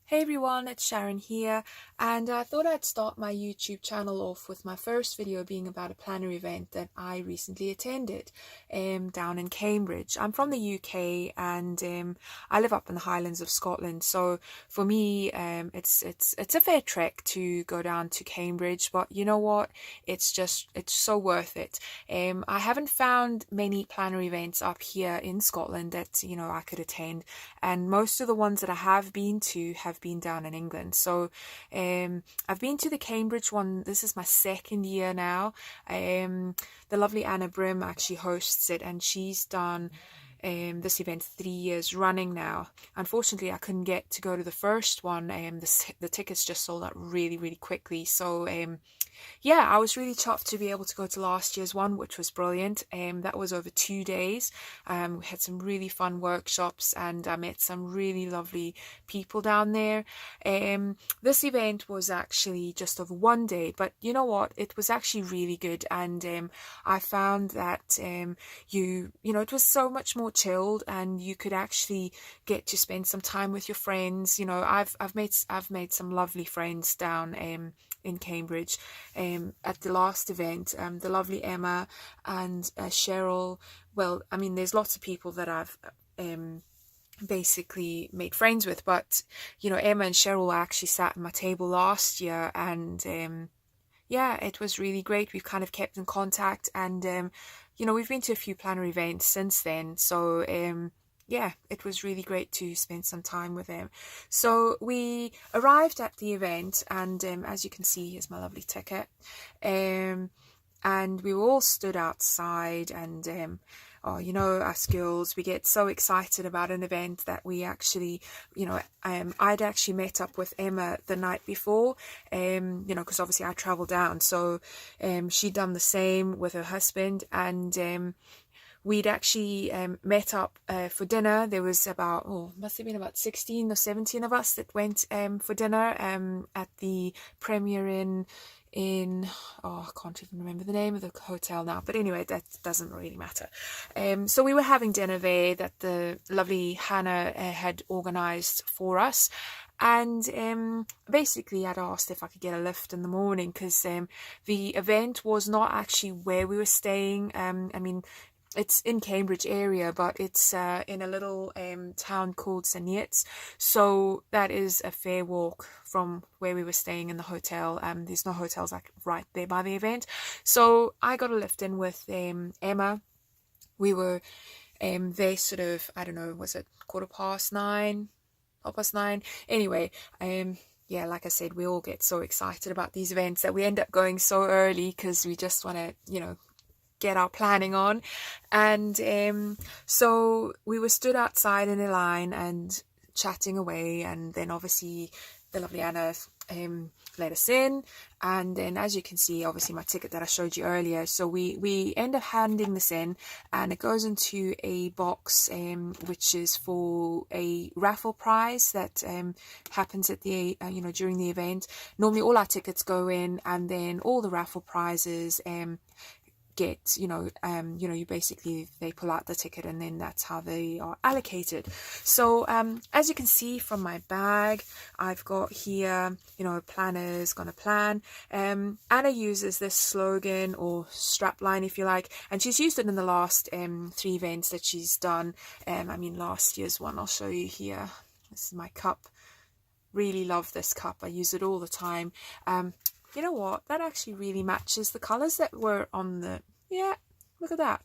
Hey everyone, it's Sharon here, and I thought I'd start my YouTube channel off with my first video being about a planner event that I recently attended down in Cambridge. I'm from the UK and I live up in the Highlands of Scotland, so for me it's a fair trek to go down to Cambridge, but you know what? It's so worth it. I haven't found many planner events up here in Scotland that I could attend, and most of the ones that I have been to have been down in England. So I've been to the Cambridge one. This is my second year now. The lovely Anna Brim actually hosts it, and she's done this event 3 years running now. Unfortunately, I couldn't get to go to the first one. The tickets just sold out really, really quickly. So yeah, I was really chuffed to be able to go to last year's one, which was brilliant. That was over 2 days. We had some really fun workshops, and I met some really lovely people down there. This event was actually just over 1 day, but you know what? It was actually really good, and I found that it was so much more chilled, and you could actually get to spend some time with your friends. I've made some lovely friends down in Cambridge at the last event. The lovely Emma and Cheryl. Well, I mean, there's lots of people that I've basically made friends with, but Emma and Cheryl actually sat at my table last year, and yeah, it was really great. We've kind of kept in contact, and we've been to a few planner events since then, so yeah, it was really great to spend some time with them. So we arrived at the event, and as you can see, here's my lovely ticket. And we were all stood outside, and us girls, we get so excited about an event that we actually, I'd actually met up with Emma the night before, because obviously I travelled down, so she'd done the same with her husband, and we'd actually met up for dinner. There was must have been about 16 or 17 of us that went for dinner at the Premier in I can't even remember the name of the hotel now, but anyway, that doesn't really matter. So we were having dinner there that the lovely Hannah had organised for us, and basically I'd asked if I could get a lift in the morning, because the event was not actually where we were staying. I mean, it's in Cambridge area, but it's in a little town called St Neots, so that is a fair walk from where we were staying in the hotel. There's no hotels like right there by the event, so I got a lift in with Emma. We were there sort of, I don't know, was it 9:15, 9:30? Anyway, yeah, like I said, we all get so excited about these events that we end up going so early because we just want to, get our planning on. And so we were stood outside in a line and chatting away, and then obviously the lovely Anna let us in, and then as you can see, obviously my ticket that I showed you earlier, so we end up handing this in, and it goes into a box which is for a raffle prize that happens at the during the event. Normally all our tickets go in, and then all the raffle prizes get you basically, they pull out the ticket, and then that's how they are allocated. So as you can see from my bag, I've got here planners gonna plan. Anna uses this slogan or strap line, if you like, and she's used it in the last 3 events that she's done. I mean, last year's one, I'll show you here. This is my cup. Really love this cup. I use it all the time. You know what? That actually really matches the colours that were on the... Yeah, look at that.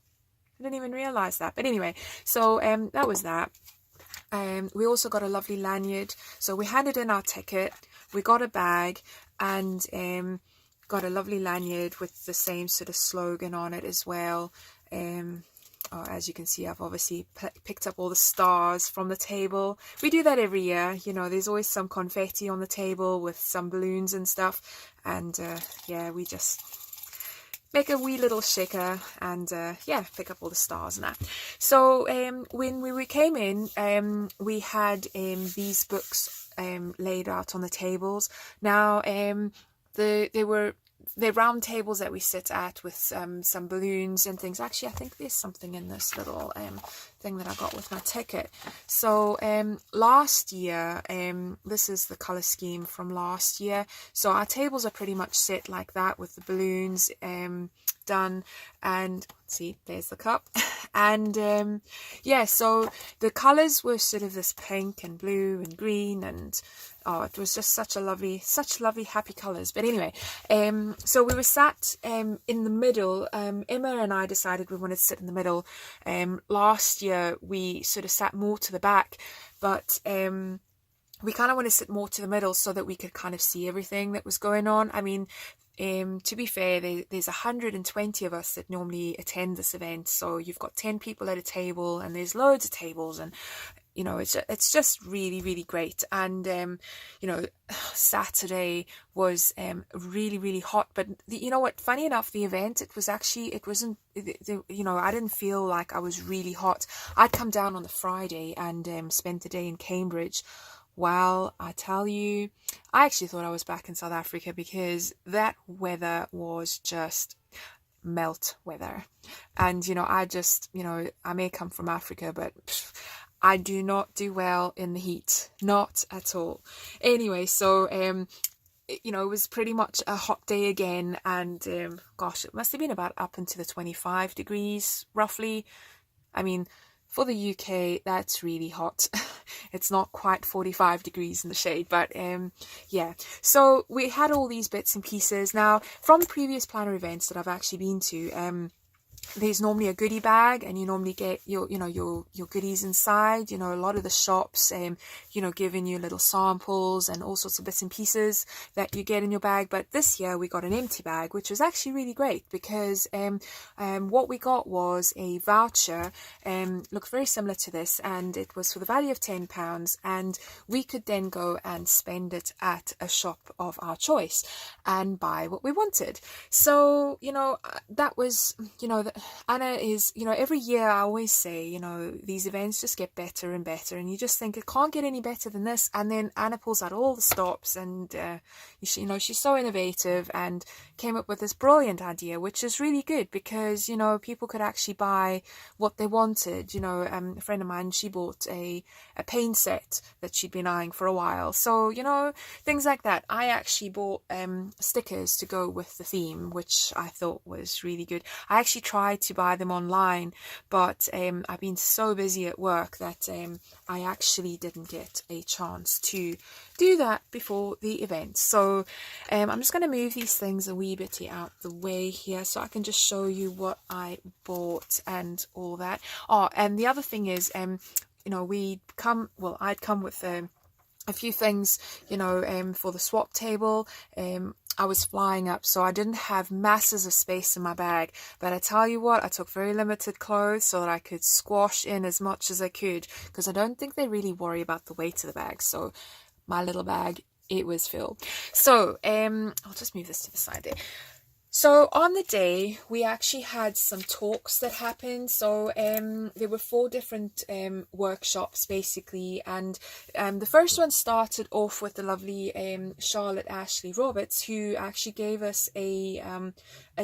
I didn't even realise that. But anyway, so that was that. We also got a lovely lanyard. So we handed in our ticket. We got a bag, and got a lovely lanyard with the same sort of slogan on it as well. As you can see, I've obviously picked up all the stars from the table. We do that every year. There's always some confetti on the table with some balloons and stuff. And yeah, we just make a wee little shaker and yeah, pick up all the stars and that. So when we came in, we had these books laid out on the tables. Now they're round tables that we sit at with some balloons and things. Actually, I think there's something in this little thing that I got with my ticket. So last year, this is the color scheme from last year. So our tables are pretty much set like that with the balloons done, and see, there's the cup. And yeah, so the colors were sort of this pink and blue and green, and oh, it was just such lovely happy colors. But anyway, so we were sat in the middle. Emma and I decided we wanted to sit in the middle. Last year we sort of sat more to the back, but we kind of want to sit more to the middle so that we could kind of see everything that was going on. I mean, to be fair, there's 120 of us that normally attend this event, so you've got 10 people at a table, and there's loads of tables, and you know, it's just really great. And you know, Saturday was really hot, but you know what, funny enough, the event, it wasn't, you know, I didn't feel like I was really hot. I'd come down on the Friday and spent the day in Cambridge. Well, I tell you, I actually thought I was back in South Africa, because that weather was just melt weather. And you know, I may come from Africa, but I do not do well in the heat, not at all. Anyway, so you know, it was pretty much a hot day again, and gosh, it must have been about up into the 25 degrees roughly. I mean, for the UK, that's really hot. It's not quite 45 degrees in the shade, but yeah. So we had all these bits and pieces. Now, from previous planner events that I've actually been to, there's normally a goodie bag, and you normally get your goodies inside. You know, a lot of the shops, you know, giving you little samples and all sorts of bits and pieces that you get in your bag. But this year we got an empty bag, which was actually really great, because what we got was a voucher, looked very similar to this, and it was for the value of £10, and we could then go and spend it at a shop of our choice and buy what we wanted. So, you know, that was, you know, Anna is, you know, every year I always say, you know, these events just get better and better, and you just think it can't get any better than this. And then Anna pulls out all the stops, and you know, she's so innovative and came up with this brilliant idea, which is really good, because you know, people could actually buy what they wanted. You know, a friend of mine, she bought a paint set that she'd been eyeing for a while. So you know, things like that. I actually bought stickers to go with the theme, which I thought was really good. I actually tried to buy them online, but I've been so busy at work that I actually didn't get a chance to do that before the event. So I'm just going to move these things a wee bit out the way here, so I can just show you what I bought and all that. Oh, and the other thing is, you know, I'd come with a few things, you know, for the swap table. I was flying up, so I didn't have masses of space in my bag. But I tell you what, I took very limited clothes so that I could squash in as much as I could, because I don't think they really worry about the weight of the bag. So my little bag, it was filled. So I'll just move this to the side there. So on the day, we actually had some talks that happened. So there were 4 different workshops basically, and the first one started off with the lovely Charlotte Ashley Roberts, who actually gave us a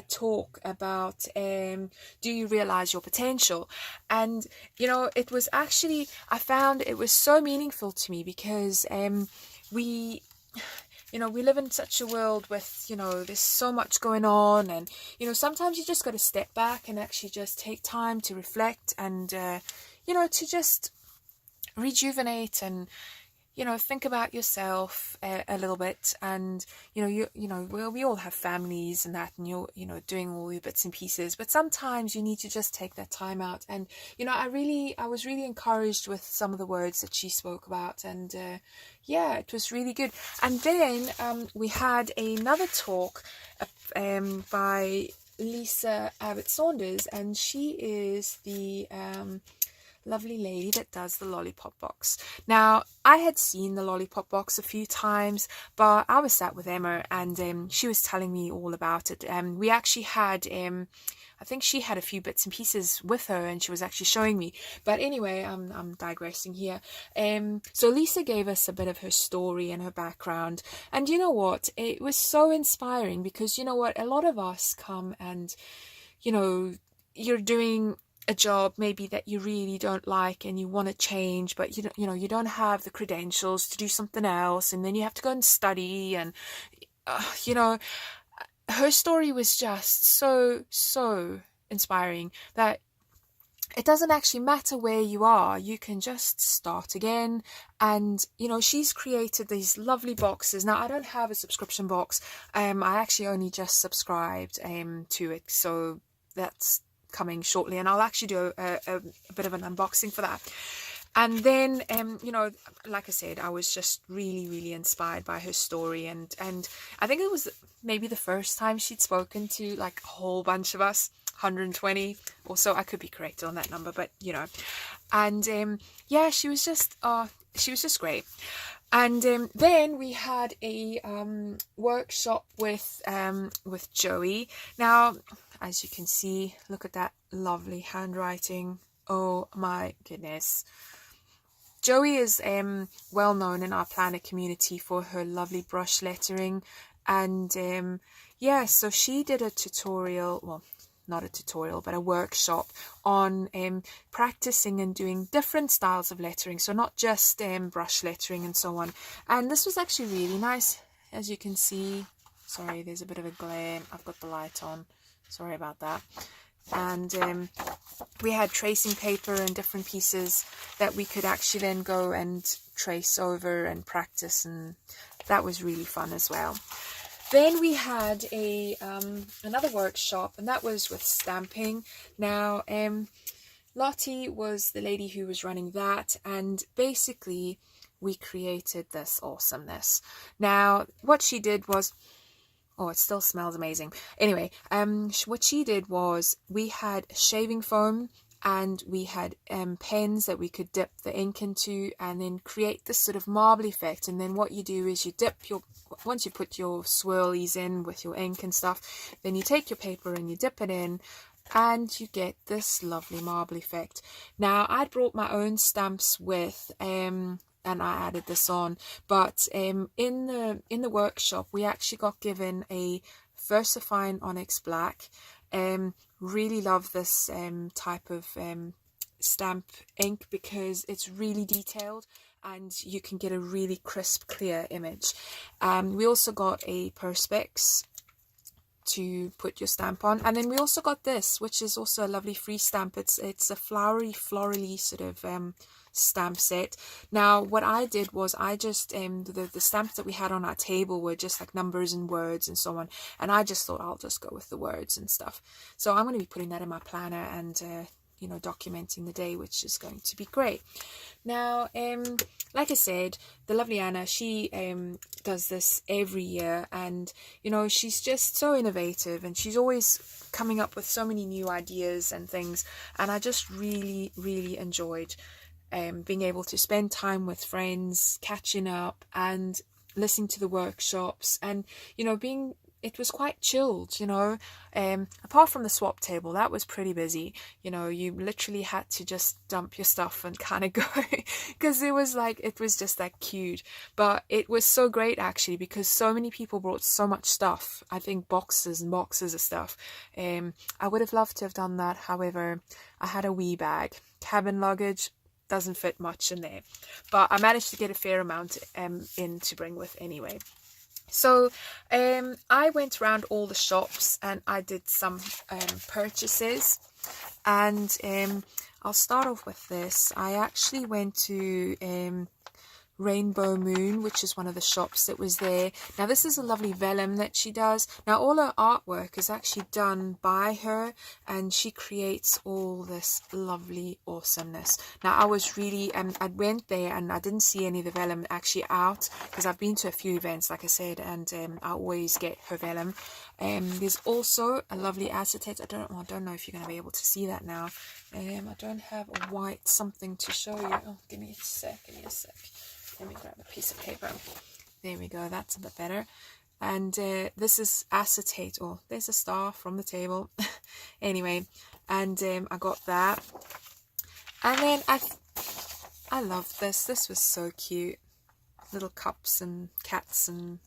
talk about do you realize your potential? And you know, it was actually, I found it was so meaningful to me, because you know, we live in such a world with, you know, there's so much going on, and, you know, sometimes you just got to step back and actually just take time to reflect and, you know, to just rejuvenate and, you know, think about yourself a little bit. And, you know, we all have families and that, and you're, you know, doing all your bits and pieces, but sometimes you need to just take that time out. And, you know, I was really encouraged with some of the words that she spoke about, and, yeah, it was really good. And then we had another talk by Lisa Abbott Saunders, and she is the lovely lady that does the lollipop box. Now, I had seen the lollipop box a few times, but I was sat with Emma, and she was telling me all about it. We actually had I think she had a few bits and pieces with her, and she was actually showing me. But anyway, I'm digressing here. So Lisa gave us a bit of her story and her background. And you know what? It was so inspiring, because you know what? A lot of us come and, you know, you're doing a job maybe that you really don't like and you want to change, but you don't have the credentials to do something else, and then you have to go and study, and her story was just so inspiring that it doesn't actually matter where you are, you can just start again. And she's created these lovely boxes. Now, I don't have a subscription box. I actually only just subscribed to it, so that's coming shortly, and I'll actually do a bit of an unboxing for that. And then like I said, I was just really inspired by her story, and I think it was maybe the first time she'd spoken to like a whole bunch of us, 120 or so. I could be corrected on that number, but and yeah, she was just great. And then we had a workshop with Joey. Now, as you can see, look at that lovely handwriting. Oh my goodness. Joey is well known in our planner community for her lovely brush lettering, and yeah, so she did a tutorial, well, not a tutorial, but a workshop on practicing and doing different styles of lettering, so not just brush lettering and so on. And this was actually really nice, as you can see. Sorry, there's a bit of a glare, I've got the light on, sorry about that. And we had tracing paper and different pieces that we could actually then go and trace over and practice, and that was really fun as well. Then we had another workshop, and that was with stamping. Now, Lottie was the lady who was running that, and basically we created this awesomeness. Now, what she did was, oh, it still smells amazing. Anyway, what she did was we had shaving foam, and we had pens that we could dip the ink into and then create this sort of marble effect. And then what you do is you dip once you put your swirlies in with your ink and stuff, then you take your paper and you dip it in, and you get this lovely marble effect. Now, I brought my own stamps with, and I added this on, but in the workshop we actually got given a VersaFine Onyx Black. Really love this type of stamp ink because it's really detailed and you can get a really crisp, clear image. We also got a Perspex to put your stamp on, and then we also got this, which is also a lovely free stamp. It's a florally sort of stamp set. Now, what I did was I just the stamps that we had on our table were just like numbers and words and so on, and I just thought I'll just go with the words and stuff. So I'm going to be putting that in my planner and documenting the day, which is going to be great. Now, like I said, the lovely Anna, she does this every year, and she's just so innovative, and she's always coming up with so many new ideas and things, and I just really enjoyed being able to spend time with friends, catching up and listening to the workshops, and it was quite chilled, apart from the swap table, that was pretty busy. You literally had to just dump your stuff and kind of go, because it was just that cute. But it was so great actually, because so many people brought so much stuff. I think boxes and boxes of stuff. I would have loved to have done that. However, I had a wee bag, cabin luggage, doesn't fit much in there, but I managed to get a fair amount in to bring with anyway. So I went around all the shops and I did some purchases, and I'll start off with this. I actually went to Rainbow Moon, which is one of the shops that was there. Now, this is a lovely vellum that she does. Now, all her artwork is actually done by her, and she creates all this lovely awesomeness. Now, I was really, I went there and I didn't see any of the vellum actually out, because I've been to a few events, like I said, and I always get her vellum. There's also a lovely acetate. I don't know if you're going to be able to see that now. I don't have a white something to show you. Oh, give me a sec. Let me grab a piece of paper. There we go, that's a bit better. And this is acetate. Oh, there's a star from the table. Anyway, and I got that. And then I loved this. This was so cute. Little cups and cats, and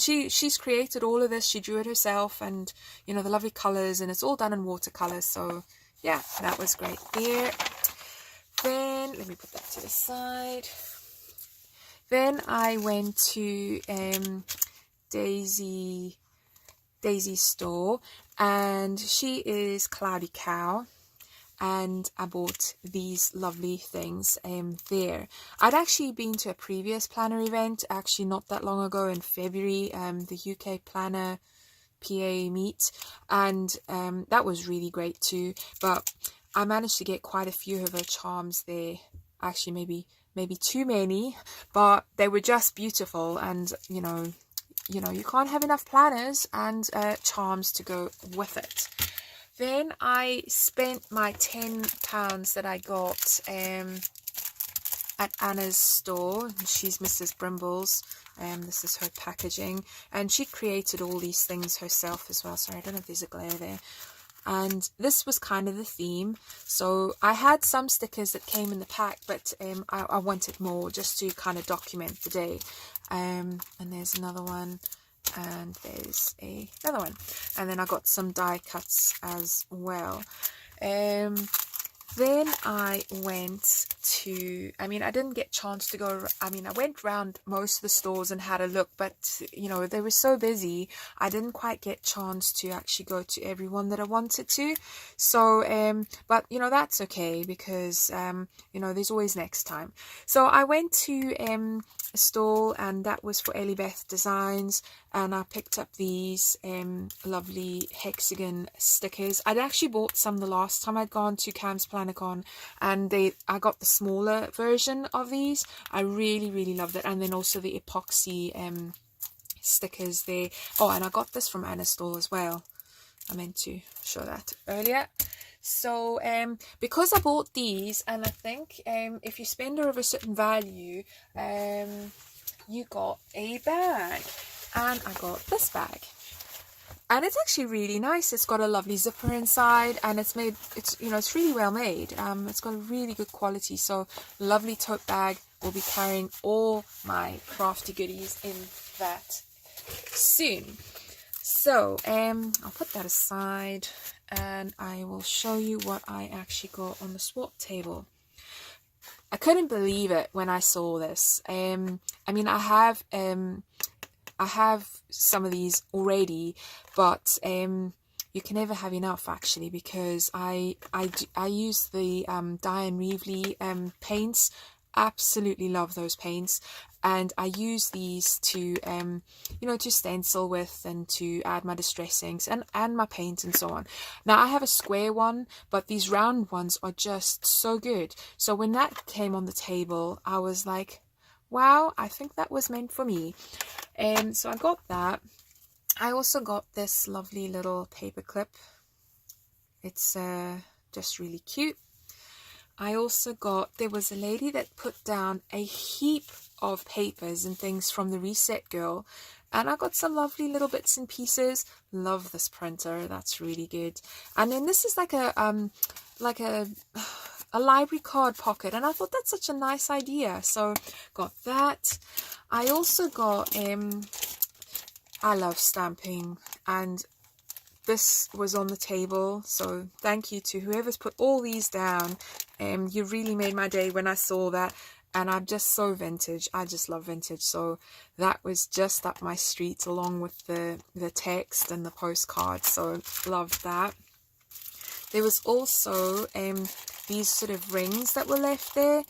she's created all of this. She drew it herself, and the lovely colours, and it's all done in watercolour. So yeah, that was great there. Then let me put that to the side. Then I went to Daisy's store, and she is Cloudy Cow, and I bought these lovely things there. I'd actually been to a previous planner event actually not that long ago in February, the UK Planner PA meet, and that was really great too. But I managed to get quite a few of her charms there. Actually, maybe too many, but they were just beautiful. And you know, you can't have enough planners and charms to go with it. Then I spent my £10 that I got at Anna's store. She's Mrs. Brimble's. This is her packaging, and she created all these things herself as well. Sorry, I don't know if there's a glare there. And this was kind of the theme. So I had some stickers that came in the pack, but I wanted more just to kind of document the day. And there's another one, and there's another one, and then I got some die cuts as well. Then I went to, I didn't get a chance to go, I went around most of the stores and had a look, but, they were so busy, I didn't quite get a chance to actually go to every one that I wanted to. So, but, that's okay, because, there's always next time. So I went to a store, and that was for Ellie Beth Designs, and I picked up these lovely hexagon stickers. I'd actually bought some the last time I'd gone to Cambs Plannercon, and I got the smaller version of these. I really loved it. And then also the epoxy stickers there. Oh, and I got this from Anna's store as well. I meant to show that earlier. So because I bought these, and I think if you spend over a certain value, you got a bag. And I got this bag, and it's actually really nice. It's got a lovely zipper inside, and it's really well made. It's got a really good quality. So lovely tote bag. We'll be carrying all my crafty goodies in that soon. So I'll put that aside, and I will show you what I actually got on the swap table. I couldn't believe it when I saw this. I have some of these already, but you can never have enough, actually, because I use the Diane Reevely paints. Absolutely love those paints, and I use these to to stencil with, and to add my distress inks and my paint and so on. Now I have a square one, but these round ones are just so good. So when that came on the table, I was like, wow, I think that was meant for me. So I got that. I also got this lovely little paper clip. It's just really cute. I also got, there was a lady that put down a heap of papers and things from the Reset Girl, and I got some lovely little bits and pieces. Love this printer, that's really good. And then this is like a library card pocket, and I thought that's such a nice idea, so got that. I also got I love stamping, and this was on the table, so thank you to whoever's put all these down. You really made my day when I saw that, and I'm just so vintage. I just love vintage, so that was just up my street, along with the text and the postcard, so loved that. There was also these sort of rings that were left there.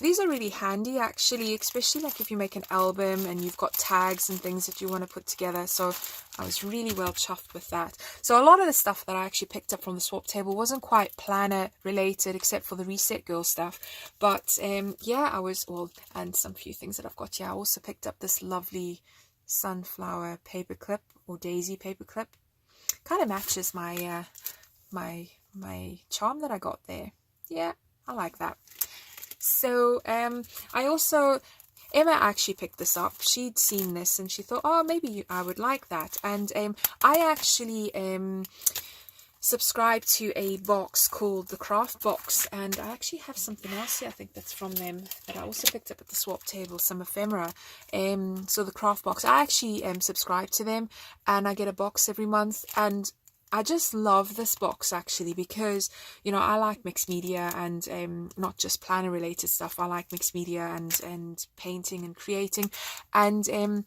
These are really handy, actually, especially like if you make an album and you've got tags and things that you want to put together. So I was really well chuffed with that. So a lot of the stuff that I actually picked up from the swap table wasn't quite planner related, except for the Reset Girl stuff. But yeah, I was all, and some few things that I've got here. I also picked up this lovely sunflower paperclip, or daisy paperclip. Kind of matches my my charm that I got there. Yeah, I like that. So I also, Emma actually picked this up. She'd seen this and she thought, oh, maybe I would like that. And I actually subscribed to a box called the Craft Box, and I actually have something else here, I think that's from them, that I also picked up at the swap table, some ephemera. So the Craft Box, I actually subscribe to them, and I get a box every month, and I just love this box actually because, you know, I like mixed media and not just planner related stuff. I like mixed media and painting and creating. And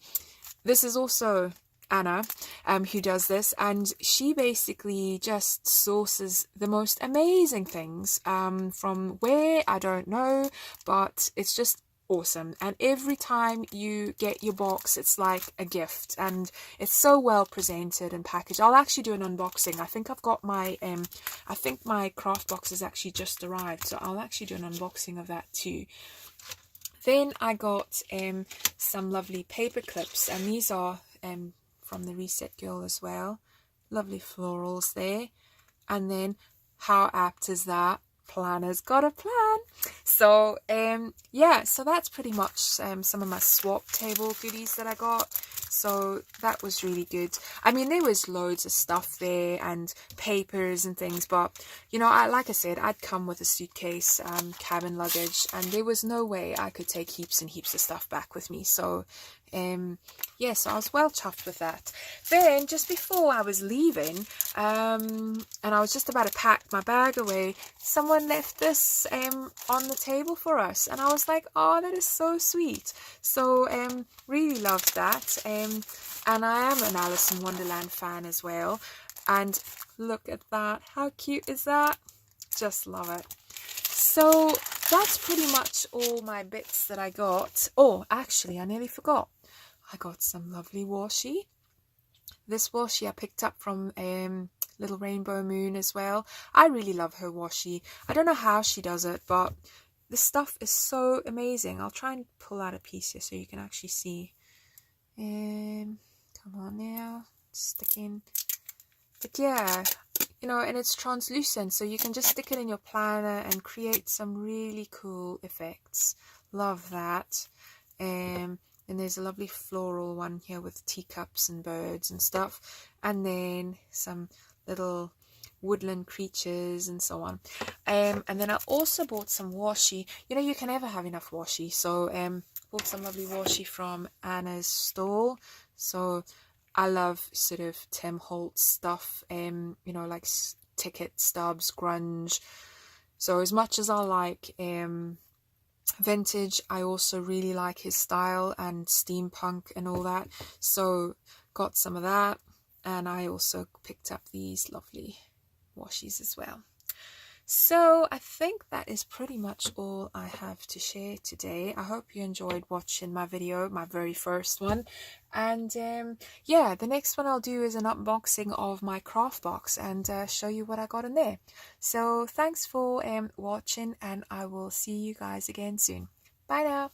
this is also Anna who does this, and she basically just sources the most amazing things from where, I don't know, but it's just awesome. And every time you get your box, it's like a gift, and it's so well presented and packaged. I'll actually do an unboxing. I think I've got my I think my craft box has actually just arrived, so I'll actually do an unboxing of that too. Then I got some lovely paper clips, and these are from the Reset Girl as well. Lovely florals there. And then how apt is that? Planner's got a plan. So yeah, so that's pretty much some of my swap table goodies that I got. So that was really good. I mean, there was loads of stuff there and papers and things, but you know, like I said, I'd come with a suitcase, cabin luggage, and there was no way I could take heaps and heaps of stuff back with me. So yeah, so I was well chuffed with that. Then just before I was leaving, and I was just about to pack my bag away, someone left this on the table for us, and I was like, oh, that is so sweet. So really loved that. And I am an Alice in Wonderland fan as well. And look at that, how cute is that? Just love it. So that's pretty much all my bits that I got. Oh, actually, I nearly forgot. I got some lovely washi. This washi I picked up from Little Rainbow Moon as well. I really love her washi. I don't know how she does it, but the stuff is so amazing. I'll try and pull out a piece here so you can actually see. Come on now, stick in. But yeah, you know, and it's translucent, so you can just stick it in your planner and create some really cool effects. Love that. And there's a lovely floral one here with teacups and birds and stuff, and then some little woodland creatures and so on. And then I also bought some washi. You know, you can never have enough washi, so bought some lovely washi from Anna's stall. So I love sort of Tim Holtz stuff, you know, like ticket stubs, grunge. So as much as I like vintage, I also really like his style and steampunk and all that. So got some of that, and I also picked up these lovely washies as well. So I think that is pretty much all I have to share today. I hope you enjoyed watching my video, my very first one. And yeah, the next one I'll do is an unboxing of my craft box and show you what I got in there. So thanks for watching, and I will see you guys again soon. Bye now.